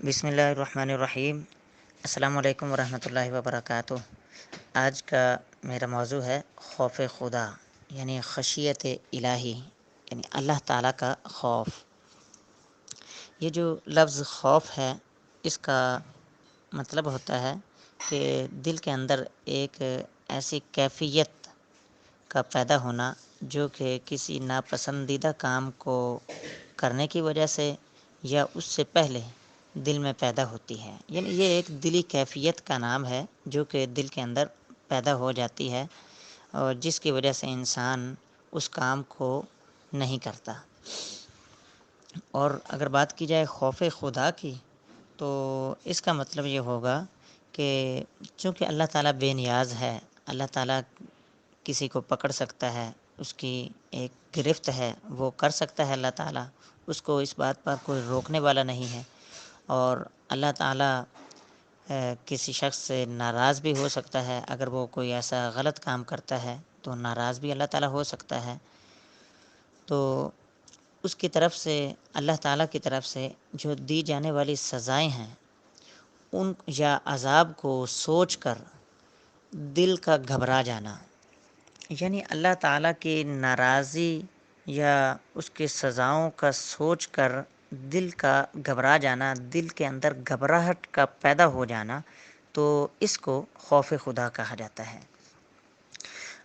بسم اللہ الرحمن الرحیم۔ السلام علیکم ورحمۃ اللہ وبرکاتہ۔ آج کا میرا موضوع ہے خوف خدا، یعنی خشیت الہی، یعنی اللہ تعالیٰ کا خوف۔ یہ جو لفظ خوف ہے، اس کا مطلب ہوتا ہے کہ دل کے اندر ایک ایسی کیفیت کا پیدا ہونا جو کہ کسی ناپسندیدہ کام کو کرنے کی وجہ سے یا اس سے پہلے دل میں پیدا ہوتی ہے۔ یعنی یہ ایک دلی کیفیت کا نام ہے جو کہ دل کے اندر پیدا ہو جاتی ہے اور جس کی وجہ سے انسان اس کام کو نہیں کرتا۔ اور اگر بات کی جائے خوف خدا کی، تو اس کا مطلب یہ ہوگا کہ چونکہ اللہ تعالیٰ بے نیاز ہے، اللہ تعالیٰ کسی کو پکڑ سکتا ہے، اس کی ایک گرفت ہے، وہ کر سکتا ہے اللہ تعالیٰ، اس کو اس بات پر کوئی روکنے والا نہیں ہے۔ اور اللہ تعالیٰ کسی شخص سے ناراض بھی ہو سکتا ہے، اگر وہ کوئی ایسا غلط کام کرتا ہے تو ناراض بھی اللہ تعالیٰ ہو سکتا ہے۔ تو اس کی طرف سے، اللہ تعالیٰ کی طرف سے جو دی جانے والی سزائیں ہیں، ان یا عذاب کو سوچ کر دل کا گھبرا جانا، یعنی اللہ تعالیٰ کی ناراضی یا اس کی سزاؤں کا سوچ کر دل کا گھبرا جانا، دل کے اندر گھبراہٹ کا پیدا ہو جانا، تو اس کو خوف خدا کہا جاتا ہے۔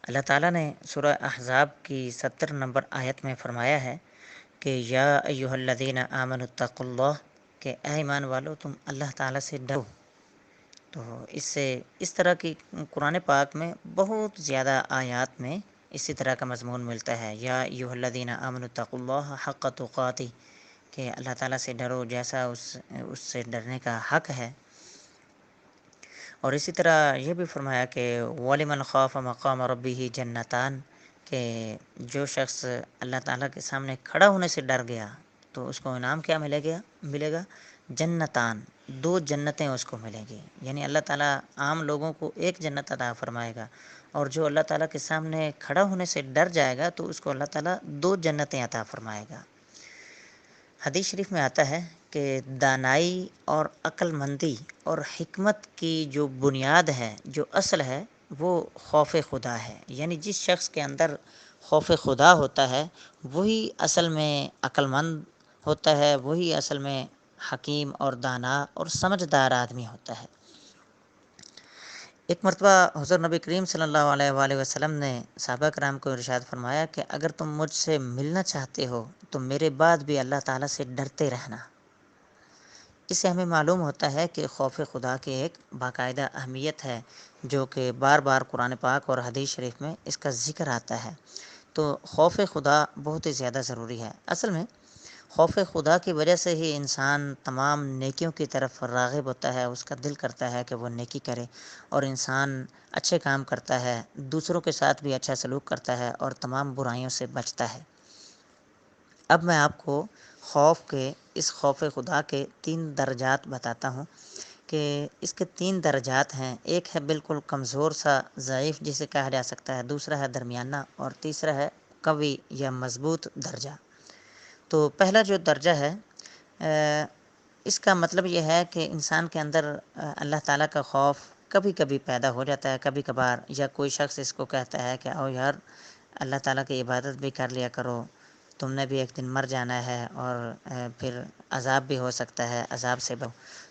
اللہ تعالیٰ نے سورہ احزاب کی 70 نمبر آیت میں فرمایا ہے کہ یا ایھا الذین آمنوا اتقوا اللہ، کہ اے ایمان والو تم اللہ تعالیٰ سے ڈرو۔ تو اس طرح کی قرآن پاک میں بہت زیادہ آیات میں اسی طرح کا مضمون ملتا ہے، یا ایھا الذین آمنوا اتقوا اللہ حق تقاتہ، کہ اللہ تعالیٰ سے ڈرو جیسا اس سے ڈرنے کا حق ہے۔ اور اسی طرح یہ بھی فرمایا کہ وَلِمَنْ خَافَ مَقَامَ رَبِّهِ جَنَّتَانِ، کہ جو شخص اللہ تعالیٰ کے سامنے کھڑا ہونے سے ڈر گیا تو اس کو انعام کیا ملے گا؟ جنتان، 2 جنتیں اس کو ملیں گی۔ یعنی اللہ تعالیٰ عام لوگوں کو ایک جنت عطا فرمائے گا، اور جو اللہ تعالیٰ کے سامنے کھڑا ہونے سے ڈر جائے گا تو اس کو اللہ تعالیٰ 2 جنتیں عطا فرمائے گا۔ حدیث شریف میں آتا ہے کہ دانائی اور عقل مندی اور حکمت کی جو بنیاد ہے، جو اصل ہے، وہ خوف خدا ہے۔ یعنی جس شخص کے اندر خوف خدا ہوتا ہے وہی اصل میں عقل مند ہوتا ہے، وہی اصل میں حکیم اور دانا اور سمجھدار آدمی ہوتا ہے۔ ایک مرتبہ حضور نبی کریم صلی اللہ علیہ وآلہ وسلم نے صحابہ کرام کو ارشاد فرمایا کہ اگر تم مجھ سے ملنا چاہتے ہو تو میرے بعد بھی اللہ تعالیٰ سے ڈرتے رہنا۔ اس سے ہمیں معلوم ہوتا ہے کہ خوف خدا کی ایک باقاعدہ اہمیت ہے، جو کہ بار بار قرآن پاک اور حدیث شریف میں اس کا ذکر آتا ہے۔ تو خوف خدا بہت ہی زیادہ ضروری ہے۔ اصل میں خوف خدا کی وجہ سے ہی انسان تمام نیکیوں کی طرف راغب ہوتا ہے، اس کا دل کرتا ہے کہ وہ نیکی کرے، اور انسان اچھے کام کرتا ہے، دوسروں کے ساتھ بھی اچھا سلوک کرتا ہے اور تمام برائیوں سے بچتا ہے۔ اب میں آپ کو اس خوف خدا کے 3 درجات بتاتا ہوں کہ اس کے 3 درجات ہیں۔ ایک ہے بالکل کمزور سا، ضعیف جسے کہا جا سکتا ہے، دوسرا ہے درمیانہ، اور تیسرا ہے قوی یا مضبوط درجہ۔ تو پہلا جو درجہ ہے، اس کا مطلب یہ ہے کہ انسان کے اندر اللہ تعالیٰ کا خوف کبھی کبھی پیدا ہو جاتا ہے، کبھی کبھار، یا کوئی شخص اس کو کہتا ہے کہ آؤ یار اللہ تعالیٰ کی عبادت بھی کر لیا کرو، تم نے بھی ایک دن مر جانا ہے اور پھر عذاب بھی ہو سکتا ہے، عذاب سے بچو۔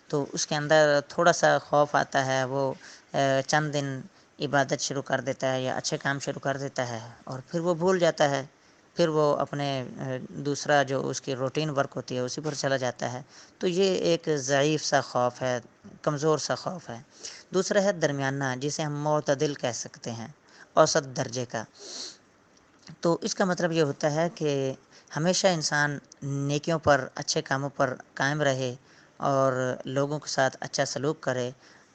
تو اس کے اندر تھوڑا سا خوف آتا ہے، وہ چند دن عبادت شروع کر دیتا ہے یا اچھے کام شروع کر دیتا ہے، اور پھر وہ بھول جاتا ہے، پھر وہ اپنے دوسرا جو اس کی روٹین ورک ہوتی ہے اسی پر چلا جاتا ہے۔ تو یہ ایک ضعیف سا خوف ہے، کمزور سا خوف ہے۔ دوسرا ہے درمیانہ، جسے ہم معتدل کہہ سکتے ہیں، اوسط درجے کا۔ تو اس کا مطلب یہ ہوتا ہے کہ ہمیشہ انسان نیکیوں پر، اچھے کاموں پر قائم رہے اور لوگوں کے ساتھ اچھا سلوک کرے،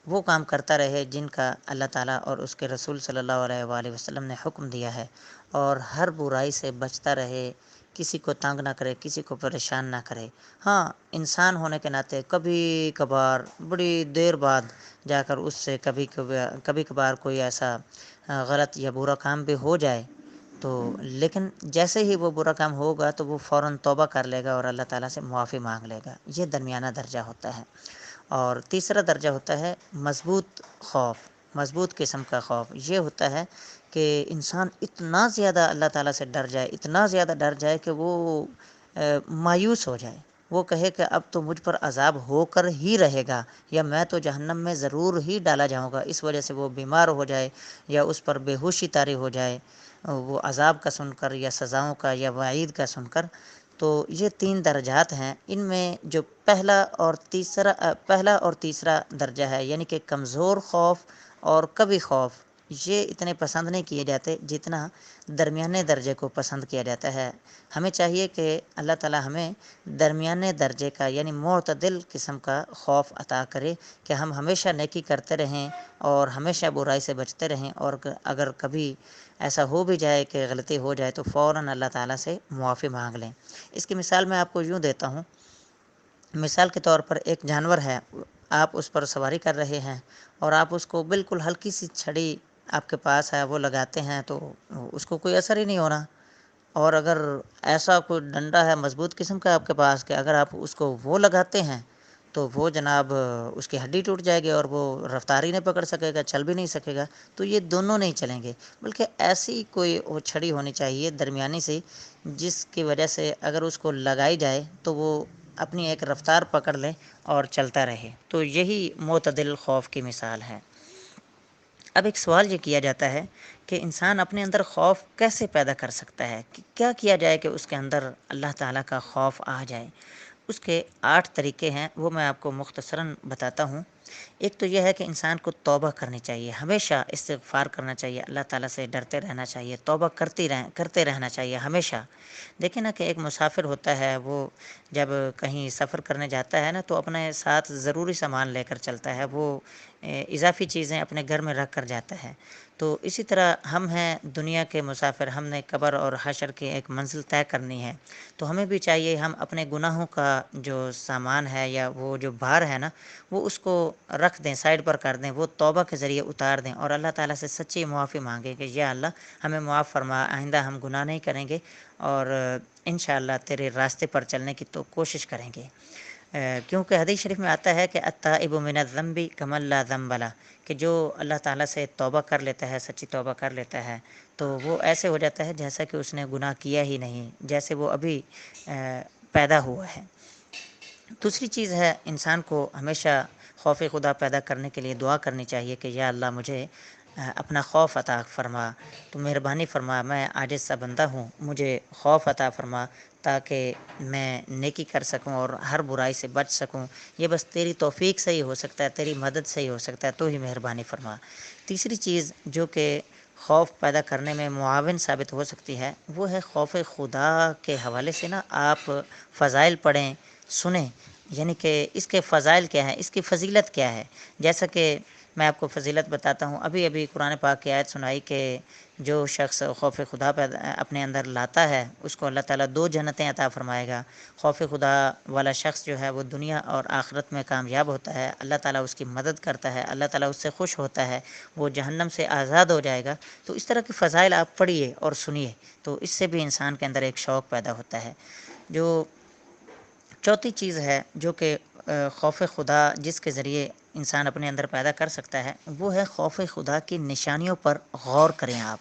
وہ کام کرتا رہے جن کا اللہ تعالیٰ اور اس کے رسول صلی اللہ علیہ وآلہ وسلم نے حکم دیا ہے، اور ہر برائی سے بچتا رہے، کسی کو تنگ نہ کرے، کسی کو پریشان نہ کرے۔ ہاں، انسان ہونے کے ناطے کبھی کبھار بڑی دیر بعد جا کر اس سے کبھی کبھار کوئی ایسا غلط یا برا کام بھی ہو جائے، تو لیکن جیسے ہی وہ برا کام ہوگا تو وہ فوراً توبہ کر لے گا اور اللہ تعالیٰ سے معافی مانگ لے گا. یہ درمیانہ درجہ ہوتا ہے. اور تیسرا درجہ ہوتا ہے مضبوط خوف، مضبوط قسم کا خوف. یہ ہوتا ہے کہ انسان اتنا زیادہ اللہ تعالیٰ سے ڈر جائے، اتنا زیادہ ڈر جائے کہ وہ مایوس ہو جائے. وہ کہے کہ اب تو مجھ پر عذاب ہو کر ہی رہے گا، یا میں تو جہنم میں ضرور ہی ڈالا جاؤں گا. اس وجہ سے وہ بیمار ہو جائے یا اس پر بے ہوشی طاری ہو جائے وہ عذاب کا سن کر یا سزاؤں کا یا وعید کا سن کر. تو یہ 3 درجات ہیں. ان میں جو پہلا اور تیسرا درجہ ہے، یعنی کہ کمزور خوف اور کبھی خوف، یہ اتنے پسند نہیں کیے جاتے جتنا درمیانے درجے کو پسند کیا جاتا ہے. ہمیں چاہیے کہ اللہ تعالیٰ ہمیں درمیانے درجے کا یعنی معتدل قسم کا خوف عطا کرے کہ ہم ہمیشہ نیکی کرتے رہیں اور ہمیشہ برائی سے بچتے رہیں. اور اگر کبھی ایسا ہو بھی جائے کہ غلطی ہو جائے تو فوراً اللہ تعالیٰ سے معافی مانگ لیں. اس کی مثال میں آپ کو یوں دیتا ہوں. مثال کے طور پر ایک جانور ہے، آپ اس پر سواری کر رہے ہیں اور آپ اس کو بالکل ہلکی سی چھڑی آپ کے پاس ہے وہ لگاتے ہیں تو اس کو کوئی اثر ہی نہیں ہونا. اور اگر ایسا کوئی ڈنڈا ہے مضبوط قسم کا آپ کے پاس کہ اگر آپ اس کو وہ لگاتے ہیں تو وہ جناب اس کی ہڈی ٹوٹ جائے گی اور وہ رفتار ہی نہیں پکڑ سکے گا، چل بھی نہیں سکے گا. تو یہ دونوں نہیں چلیں گے، بلکہ ایسی کوئی وہ چھڑی ہونی چاہیے درمیانی سی، جس کی وجہ سے اگر اس کو لگائی جائے تو وہ اپنی ایک رفتار پکڑ لے اور چلتا رہے. تو یہی معتدل خوف کی مثال ہے. اب ایک سوال یہ کیا جاتا ہے کہ انسان اپنے اندر خوف کیسے پیدا کر سکتا ہے، کیا کیا جائے کہ اس کے اندر اللہ تعالیٰ کا خوف آ جائے. اس کے 8 طریقے ہیں، وہ میں آپ کو مختصراً بتاتا ہوں. ایک تو یہ ہے کہ انسان کو توبہ کرنی چاہیے، ہمیشہ استغفار کرنا چاہیے، اللہ تعالیٰ سے ڈرتے رہنا چاہیے، توبہ کرتے رہنا چاہیے ہمیشہ. دیکھیں نا کہ ایک مسافر ہوتا ہے، وہ جب کہیں سفر کرنے جاتا ہے نا تو اپنے ساتھ ضروری سامان لے کر چلتا ہے، وہ اضافی چیزیں اپنے گھر میں رکھ کر جاتا ہے. تو اسی طرح ہم ہیں دنیا کے مسافر، ہم نے قبر اور حشر کی ایک منزل طے کرنی ہے. تو ہمیں بھی چاہیے ہم اپنے گناہوں کا جو سامان ہے یا وہ جو بھار ہے نا وہ اس کو رکھ دیں، سائڈ پر کر دیں، وہ توبہ کے ذریعے اتار دیں اور اللہ تعالیٰ سے سچی معافی مانگیں کہ یا اللہ ہمیں معاف فرما، آئندہ ہم گناہ نہیں کریں گے اور انشاءاللہ تیرے راستے پر چلنے کی تو کوشش کریں گے. کیونکہ حدیث شریف میں آتا ہے کہ التائب من الذنب کمن لا ذنب لہ، کہ جو اللہ تعالیٰ سے توبہ کر لیتا ہے، سچی توبہ کر لیتا ہے تو وہ ایسے ہو جاتا ہے جیسا کہ اس نے گناہ کیا ہی نہیں، جیسے وہ ابھی پیدا ہوا ہے. دوسری چیز ہے انسان کو ہمیشہ خوف خدا پیدا کرنے کے لیے دعا کرنی چاہیے کہ یا اللہ مجھے اپنا خوف عطا فرما، تو مہربانی فرما، میں عاجز سا بندہ ہوں، مجھے خوف عطا فرما تاکہ میں نیکی کر سکوں اور ہر برائی سے بچ سکوں. یہ بس تیری توفیق سے ہی ہو سکتا ہے، تیری مدد سے ہی ہو سکتا ہے، تو ہی مہربانی فرما. تیسری چیز جو کہ خوف پیدا کرنے میں معاون ثابت ہو سکتی ہے وہ ہے خوف خدا کے حوالے سے نا آپ فضائل پڑھیں، سنیں، یعنی کہ اس کے فضائل کیا ہیں، اس کی فضیلت کیا ہے. جیسا کہ میں آپ کو فضیلت بتاتا ہوں. ابھی قرآن پاک کی آیت سنائی کہ جو شخص خوف خدا اپنے اندر لاتا ہے اس کو اللہ تعالیٰ 2 جنتیں عطا فرمائے گا. خوف خدا والا شخص جو ہے وہ دنیا اور آخرت میں کامیاب ہوتا ہے، اللہ تعالیٰ اس کی مدد کرتا ہے، اللہ تعالیٰ اس سے خوش ہوتا ہے، وہ جہنم سے آزاد ہو جائے گا. تو اس طرح کی فضائل آپ پڑھیے اور سنیے تو اس سے بھی انسان کے اندر ایک شوق پیدا ہوتا ہے. جو چوتھی چیز ہے جو کہ خوف خدا جس کے ذریعے انسان اپنے اندر پیدا کر سکتا ہے وہ ہے خوف خدا کی نشانیوں پر غور کریں آپ.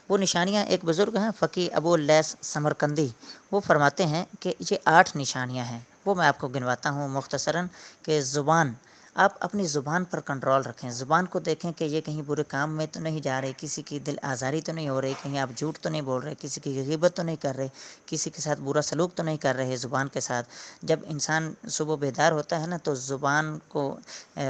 وہ نشانیاں ایک بزرگ ہیں فقی ابو اللیث سمرقندی، وہ فرماتے ہیں کہ یہ 8 نشانیاں ہیں. وہ میں آپ کو گنواتا ہوں مختصراً کہ زبان، آپ اپنی زبان پر کنٹرول رکھیں. زبان کو دیکھیں کہ یہ کہیں برے کام میں تو نہیں جا رہے، کسی کی دل آزاری تو نہیں ہو رہی، کہیں آپ جھوٹ تو نہیں بول رہے، کسی کی غیبت تو نہیں کر رہے، کسی کے ساتھ برا سلوک تو نہیں کر رہے زبان کے ساتھ. جب انسان صبح بیدار ہوتا ہے نا تو زبان کو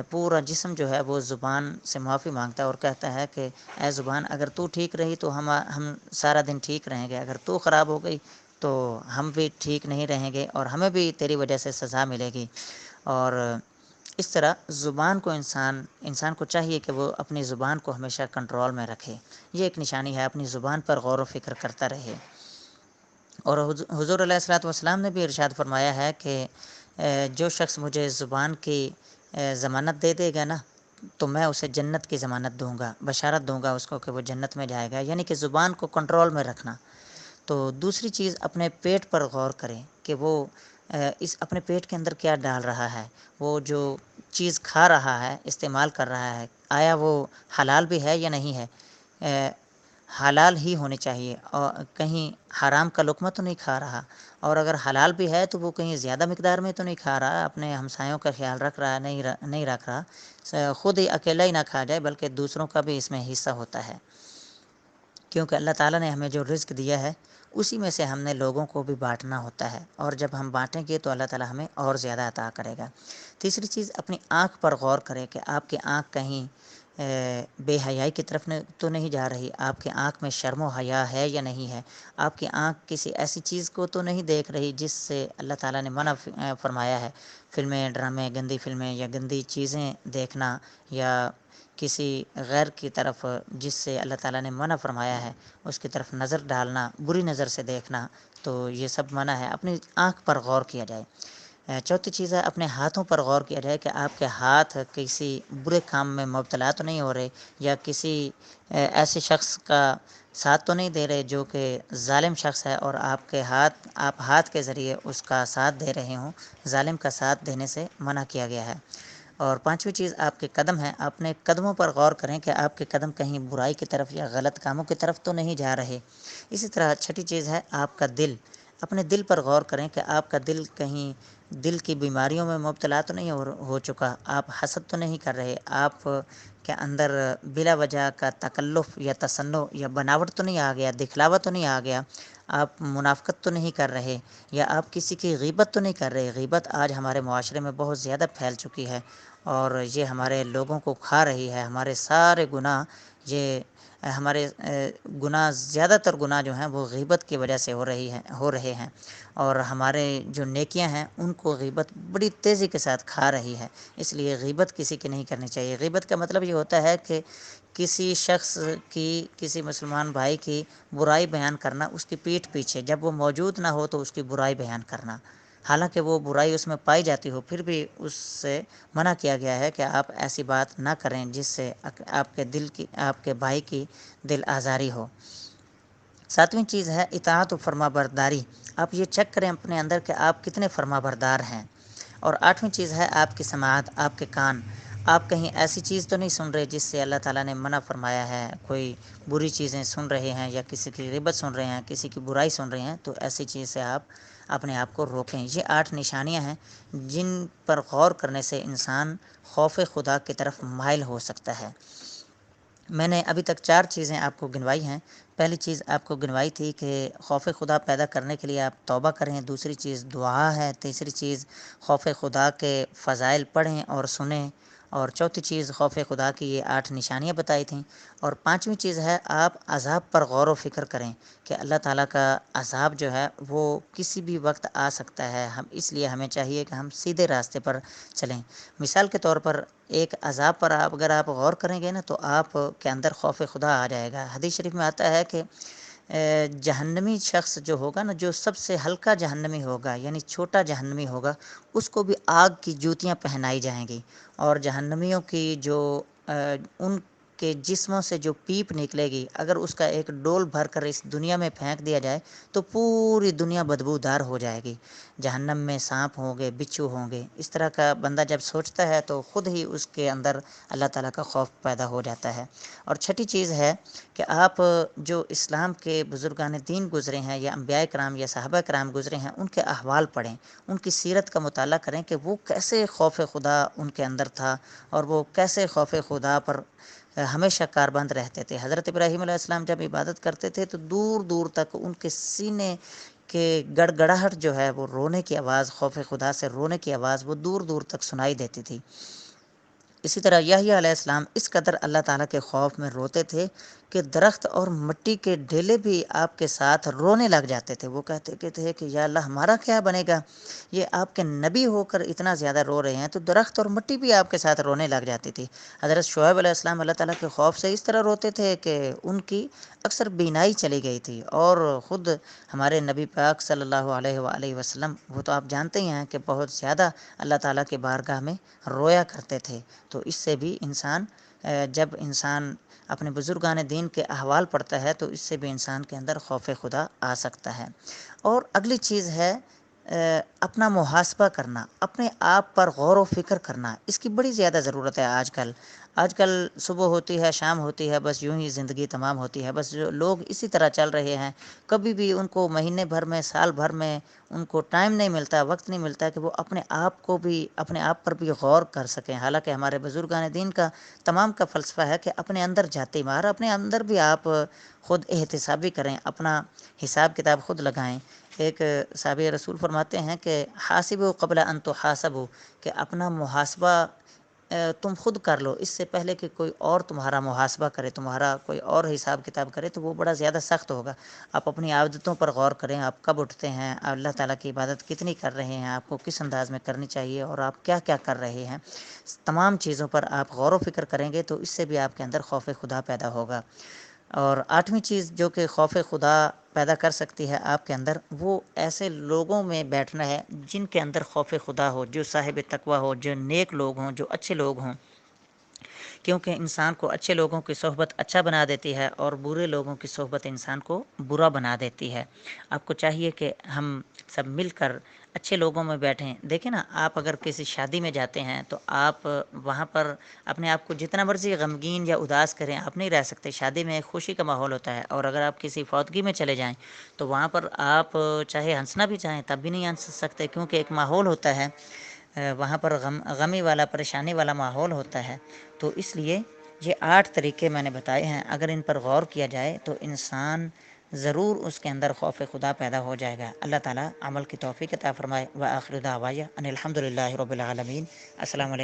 پورا جسم جو ہے وہ زبان سے معافی مانگتا ہے اور کہتا ہے کہ اے زبان اگر تو ٹھیک رہی تو ہم سارا دن ٹھیک رہیں گے، اگر تو خراب ہو گئی تو ہم بھی ٹھیک نہیں رہیں گے اور ہمیں بھی تیری وجہ سے سزا ملے گی. اور اس طرح زبان کو انسان کو چاہیے کہ وہ اپنی زبان کو ہمیشہ کنٹرول میں رکھے. یہ ایک نشانی ہے، اپنی زبان پر غور و فکر کرتا رہے. اور حضور علیہ الصلوۃ والسلام نے بھی ارشاد فرمایا ہے کہ جو شخص مجھے زبان کی ضمانت دے دے گا نا تو میں اسے جنت کی ضمانت دوں گا، بشارت دوں گا اس کو کہ وہ جنت میں جائے گا، یعنی کہ زبان کو کنٹرول میں رکھنا۔ تو دوسری چیز اپنے پیٹ پر غور کریں کہ وہ اس اپنے پیٹ کے اندر کیا ڈال رہا ہے، وہ جو چیز کھا رہا ہے، استعمال کر رہا ہے، آیا وہ حلال بھی ہے یا نہیں ہے، حلال ہی ہونے چاہیے، اور کہیں حرام کا لقمہ تو نہیں کھا رہا، اور اگر حلال بھی ہے تو وہ کہیں زیادہ مقدار میں تو نہیں کھا رہا، اپنے ہمسایوں کا خیال رکھ رہا ہے، نہیں رکھ رہا، خود ہی اکیلا ہی نہ کھا جائے بلکہ دوسروں کا بھی اس میں حصہ ہوتا ہے، کیونکہ اللہ تعالیٰ نے ہمیں جو رزق دیا ہے اسی میں سے ہم نے لوگوں کو بھی بانٹنا ہوتا ہے، اور جب ہم بانٹیں گے تو اللہ تعالیٰ ہمیں اور زیادہ عطا کرے گا۔ تیسری چیز، اپنی آنکھ پر غور کریں کہ آپ کی آنکھ کہیں بے حیائی کی طرف تو نہیں جا رہی، آپ کی آنکھ میں شرم و حیا ہے یا نہیں ہے، آپ کی آنکھ کسی ایسی چیز کو تو نہیں دیکھ رہی جس سے اللہ تعالیٰ نے منع فرمایا ہے، فلمیں، ڈرامے، گندی فلمیں یا گندی چیزیں دیکھنا، یا کسی غیر کی طرف جس سے اللہ تعالیٰ نے منع فرمایا ہے اس کی طرف نظر ڈالنا، بری نظر سے دیکھنا، تو یہ سب منع ہے، اپنی آنکھ پر غور کیا جائے۔ چوتھی چیز ہے اپنے ہاتھوں پر غور کیا جائے کہ آپ کے ہاتھ کسی برے کام میں مبتلا تو نہیں ہو رہے، یا کسی ایسے شخص کا ساتھ تو نہیں دے رہے جو کہ ظالم شخص ہے، اور آپ ہاتھ کے ذریعے اس کا ساتھ دے رہے ہوں، ظالم کا ساتھ دینے سے منع کیا گیا ہے۔ اور پانچویں چیز آپ کے قدم ہیں، اپنے قدموں پر غور کریں کہ آپ کے قدم کہیں برائی کی طرف یا غلط کاموں کی طرف تو نہیں جا رہے۔ اسی طرح چھٹی چیز ہے آپ کا دل، اپنے دل پر غور کریں کہ آپ کا دل کہیں دل کی بیماریوں میں مبتلا تو نہیں ہو چکا، آپ حسد تو نہیں کر رہے، آپ کے اندر بلا وجہ کا تکلف یا تصنع یا بناوٹ تو نہیں آ گیا، دکھلاوا تو نہیں آ گیا، آپ منافقت تو نہیں کر رہے، یا آپ کسی کی غیبت تو نہیں کر رہے۔ غیبت آج ہمارے معاشرے میں بہت زیادہ پھیل چکی ہے، اور یہ ہمارے لوگوں کو کھا رہی ہے، ہمارے سارے گناہ، یہ ہمارے گناہ، زیادہ تر گناہ جو ہیں وہ غیبت کی وجہ سے ہو رہے ہیں، اور ہمارے جو نیکیاں ہیں ان کو غیبت بڑی تیزی کے ساتھ کھا رہی ہے۔ اس لیے غیبت کسی کی نہیں کرنی چاہیے۔ غیبت کا مطلب یہ ہوتا ہے کہ کسی شخص کی، کسی مسلمان بھائی کی برائی بیان کرنا، اس کی پیٹھ پیچھے، جب وہ موجود نہ ہو تو اس کی برائی بیان کرنا، حالانکہ وہ برائی اس میں پائی جاتی ہو، پھر بھی اس سے منع کیا گیا ہے کہ آپ ایسی بات نہ کریں جس سے آپ کے بھائی کی دل آزاری ہو۔ ساتویں چیز ہے اطاعت و فرما برداری، آپ یہ چیک کریں اپنے اندر کہ آپ کتنے فرما بردار ہیں۔ اور آٹھویں چیز ہے آپ کی سماعت، آپ کے کان، آپ کہیں ایسی چیز تو نہیں سن رہے جس سے اللہ تعالیٰ نے منع فرمایا ہے، کوئی بری چیزیں سن رہے ہیں، یا کسی کی غیبت سن رہے ہیں، کسی کی برائی سن رہے ہیں، تو ایسی چیز سے آپ اپنے آپ کو روکیں۔ یہ 8 نشانیاں ہیں جن پر غور کرنے سے انسان خوف خدا کی طرف مائل ہو سکتا ہے۔ میں نے ابھی تک 4 چیزیں آپ کو گنوائی ہیں۔ پہلی چیز آپ کو گنوائی تھی کہ خوف خدا پیدا کرنے کے لیے آپ توبہ کریں، دوسری چیز دعا ہے، تیسری چیز خوف خدا کے فضائل پڑھیں اور سنیں، اور چوتھی چیز خوف خدا کی یہ 8 نشانیاں بتائی تھیں، اور پانچویں چیز ہے آپ عذاب پر غور و فکر کریں کہ اللہ تعالیٰ کا عذاب جو ہے وہ کسی بھی وقت آ سکتا ہے، اس لیے ہمیں چاہیے کہ ہم سیدھے راستے پر چلیں۔ مثال کے طور پر ایک عذاب پر اگر آپ غور کریں گے نا تو آپ کے اندر خوف خدا آ جائے گا۔ حدیث شریف میں آتا ہے کہ جہنمی شخص جو ہوگا نا، جو سب سے ہلکا جہنمی ہوگا، یعنی چھوٹا جہنمی ہوگا، اس کو بھی آگ کی جوتیاں پہنائی جائیں گی، اور جہنمیوں کی جو ان کے جسموں سے جو پیپ نکلے گی، اگر اس کا ایک ڈول بھر کر اس دنیا میں پھینک دیا جائے تو پوری دنیا بدبودار ہو جائے گی۔ جہنم میں سانپ ہوں گے، بچھو ہوں گے، اس طرح کا بندہ جب سوچتا ہے تو خود ہی اس کے اندر اللہ تعالیٰ کا خوف پیدا ہو جاتا ہے۔ اور چھٹی چیز ہے کہ آپ جو اسلام کے بزرگان دین گزرے ہیں، یا انبیاء کرام یا صحابہ کرام گزرے ہیں، ان کے احوال پڑھیں، ان کی سیرت کا مطالعہ کریں کہ وہ کیسے خوف خدا ان کے اندر تھا، اور وہ کیسے خوف خدا پر ہمیشہ کاربند رہتے تھے۔ حضرت ابراہیم علیہ السلام جب عبادت کرتے تھے تو دور دور تک ان کے سینے کہ گڑ گڑاہٹ جو ہے، وہ رونے کی آواز، خوف خدا سے رونے کی آواز، وہ دور دور تک سنائی دیتی تھی۔ اسی طرح یحییٰ علیہ السلام اس قدر اللہ تعالیٰ کے خوف میں روتے تھے کہ درخت اور مٹی کے ڈھیلے بھی آپ کے ساتھ رونے لگ جاتے تھے. وہ کہتے تھے کہ یا اللہ ہمارا کیا بنے گا، یہ آپ کے نبی ہو کر اتنا زیادہ رو رہے ہیں. تو درخت اور مٹی بھی آپ کے ساتھ رونے لگ جاتی تھی. حضرت شعیب علیہ السلام اللہ تعالیٰ کے خوف سے اس طرح روتے تھے کہ ان کی اکثر بینائی چلی گئی تھی. اور خود ہمارے نبی پاک صلی اللہ علیہ وآلہ وسلم، وہ تو آپ جانتے ہی ہیں کہ بہت زیادہ اللہ تعالیٰ کے بارگاہ میں رویا کرتے تھے. تو اس سے بھی انسان، جب انسان اپنے بزرگان دین کے احوال پڑھتا ہے تو اس سے بھی انسان کے اندر خوف خدا آ سکتا ہے. اور اگلی چیز ہے اپنا محاسبہ کرنا، اپنے آپ پر غور و فکر کرنا. اس کی بڑی زیادہ ضرورت ہے آج کل صبح ہوتی ہے، شام ہوتی ہے، بس یوں ہی زندگی تمام ہوتی ہے. بس جو لوگ اسی طرح چل رہے ہیں، کبھی بھی ان کو مہینے بھر میں، سال بھر میں ان کو ٹائم نہیں ملتا، وقت نہیں ملتا کہ وہ اپنے آپ پر بھی غور کر سکیں. حالانکہ ہمارے بزرگان دین کا تمام کا فلسفہ ہے کہ اپنے اندر جاتے مار، اپنے اندر بھی آپ خود احتسابی کریں، اپنا حساب کتاب خود لگائیں. ایک صحابی رسول فرماتے ہیں کہ حاسبوا قبل ان تحاسبوا، کہ اپنا محاسبہ تم خود کر لو، اس سے پہلے کہ کوئی اور تمہارا محاسبہ کرے، تمہارا کوئی اور حساب کتاب کرے تو وہ بڑا زیادہ سخت ہوگا. آپ اپنی عادتوں پر غور کریں، آپ کب اٹھتے ہیں، اللہ تعالیٰ کی عبادت کتنی کر رہے ہیں، آپ کو کس انداز میں کرنی چاہیے، اور آپ کیا کیا کر رہے ہیں. تمام چیزوں پر آپ غور و فکر کریں گے تو اس سے بھی آپ کے اندر خوف خدا پیدا ہوگا. اور آٹھویں چیز جو کہ خوف خدا پیدا کر سکتی ہے آپ کے اندر، وہ ایسے لوگوں میں بیٹھنا ہے جن کے اندر خوف خدا ہو، جو صاحب تقویٰ ہو، جو نیک لوگ ہوں، جو اچھے لوگ ہوں. کیونکہ انسان کو اچھے لوگوں کی صحبت اچھا بنا دیتی ہے اور برے لوگوں کی صحبت انسان کو برا بنا دیتی ہے. آپ کو چاہیے کہ ہم سب مل کر اچھے لوگوں میں بیٹھیں. دیکھیں نا، آپ اگر کسی شادی میں جاتے ہیں تو آپ وہاں پر اپنے آپ کو جتنا مرضی غمگین یا اداس کریں، آپ نہیں رہ سکتے. شادی میں ایک خوشی کا ماحول ہوتا ہے، اور اگر آپ کسی فوتگی میں چلے جائیں تو وہاں پر آپ چاہے ہنسنا بھی چاہیں تب بھی نہیں ہنس سکتے، کیونکہ ایک ماحول ہوتا ہے وہاں پر غمی والا، پریشانی والا ماحول ہوتا ہے. تو اس لیے یہ 8 طریقے میں نے بتائے ہیں، اگر ان پر غور کیا جائے تو انسان ضرور اس کے اندر خوف خدا پیدا ہو جائے گا. اللہ تعالیٰ عمل کی توفیق عطا فرمائے. وآخر دعوانا ان الحمد للہ رب العالمین. السلام علیکم.